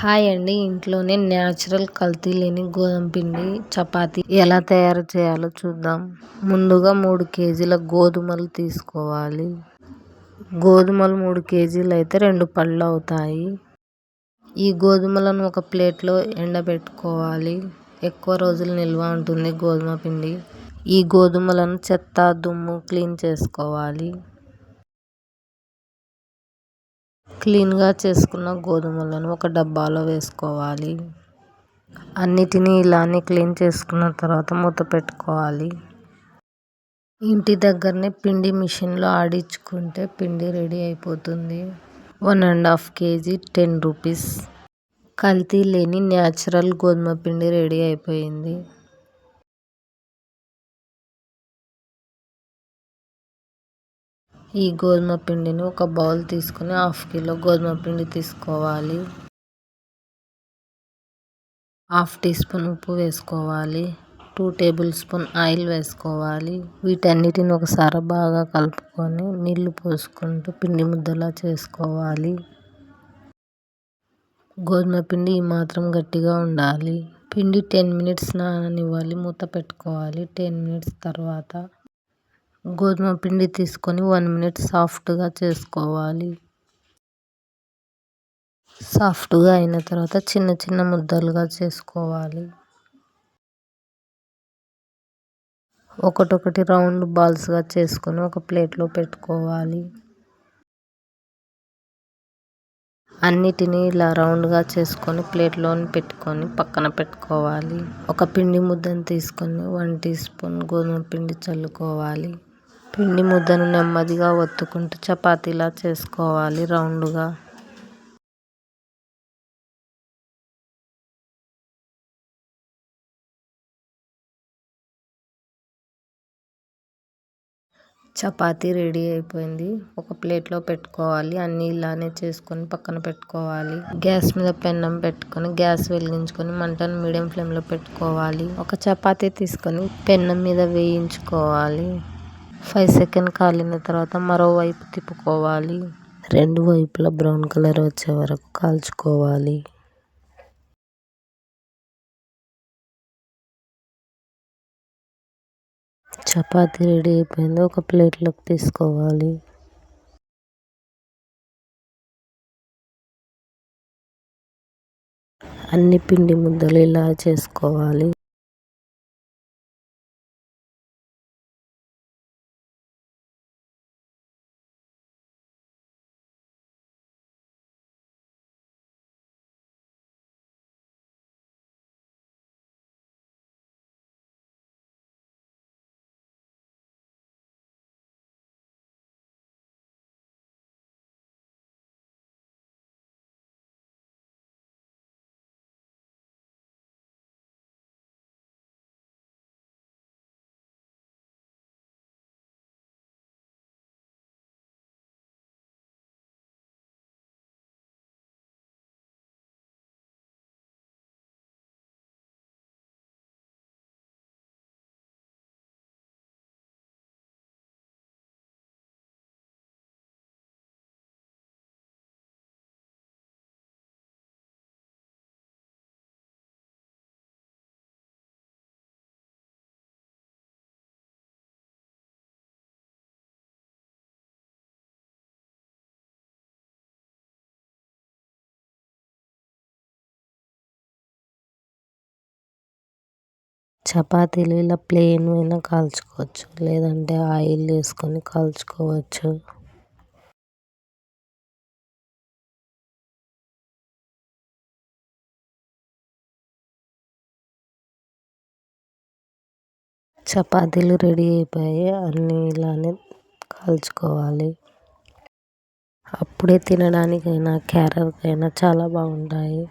Hi అండి. ఇంట్లోనే natural కల్తీ లేని గోధుమ పిండి చపాతీ ఎలా తయారు చేయాలో చూద్దాం. ముందుగా 3 కేజీల గోధుమలు తీసుకోవాలి. గోధుమలు 3 కేజీలు అయితే 2 పళ్ళు అవుతాయి. ఈ గోధుమలను ఒక ప్లేట్లో ఎండబెట్టుకోవాలి. ఎక్కువ రోజులు నిల్వ ఉంటుంది గోధుమ పిండి. ఈ గోధుమలను చెత్త, దుమ్ము క్లీన్ చేసుకోవాలి. క్లీన్గా చేసుకున్న గోధుమలను ఒక డబ్బాలో వేసుకోవాలి. అన్నిటినీ ఇలానే క్లీన్ చేసుకున్న తర్వాత మూత పెట్టుకోవాలి. ఇంటి దగ్గరనే పిండి మిషన్లో ఆడించుకుంటే పిండి రెడీ అయిపోతుంది. 1.5 కేజీ 10 రూపీస్. కల్తీ లేని న్యాచురల్ గోధుమ పిండి రెడీ అయిపోయింది. ఈ గోధుమ పిండిని ఒక బౌల్ తీసుకొని 1/2 కిలో గోధుమ పిండి తీసుకోవాలి. 1/2 టీ స్పూన్ ఉప్పు వేసుకోవాలి. 2 టేబుల్ స్పూన్ ఆయిల్ వేసుకోవాలి. వీటన్నిటిని ఒకసారి బాగా కలుపుకొని నీళ్లు పోసుకుంటూ పిండి ముద్దలా చేసుకోవాలి. గోధుమ పిండి ఈ మాత్రం గట్టిగా ఉండాలి. పిండి 10 మినిట్స్ నాననివ్వాలి. మూత పెట్టుకోవాలి. 10 మినిట్స్ తర్వాత గోధుమ పిండి తీసుకొని 1 మినిట్ సాఫ్ట్గా చేసుకోవాలి. సాఫ్ట్గా అయిన తర్వాత చిన్న చిన్న ముద్దలుగా చేసుకోవాలి. ఒకటొకటి రౌండ్ బాల్స్గా చేసుకొని ఒక ప్లేట్లో పెట్టుకోవాలి. అన్నిటినీ ఇలా రౌండ్గా చేసుకొని ప్లేట్లో పెట్టుకొని పక్కన పెట్టుకోవాలి. ఒక పిండి ముద్దను తీసుకొని 1 టీ స్పూన్ గోధుమ పిండి చల్లుకోవాలి. పిండి ముద్దను నెమ్మదిగా ఒత్తుకుంటూ చపాతీలా చేసుకోవాలి రౌండ్గా. చపాతీ రెడీ అయిపోయింది. ఒక ప్లేట్లో పెట్టుకోవాలి. అన్నీ ఇలానే చేసుకొని పక్కన పెట్టుకోవాలి. గ్యాస్ మీద పెనం పెట్టుకొని గ్యాస్ వెలిగించుకొని మంటను మీడియం ఫ్లేమ్లో పెట్టుకోవాలి. ఒక చపాతీ తీసుకొని పెనం మీద వేయించుకోవాలి. 5 సెకండ్ కాలిన తర్వాత మరోవైపు తిప్పుకోవాలి. 2 వైపులా బ్రౌన్ కలర్ వచ్చే వరకు కాల్చుకోవాలి. చపాతీ రెడీ అయిపోయింది. ఒక ప్లేట్లోకి తీసుకోవాలి. అన్ని పిండి ముద్దలు ఇలా చేసుకోవాలి. చపాతీలు ఇలా ప్లెయిన్ అయినా కాల్చుకోవచ్చు, లేదంటే ఆయిల్ వేసుకొని కాల్చుకోవచ్చు. చపాతీలు రెడీ అయిపోయాయి. అన్నీ ఇలానే కాల్చుకోవాలి. అప్పుడే తినడానికైనా క్యారర్కైనా చాలా బాగుంటాయి.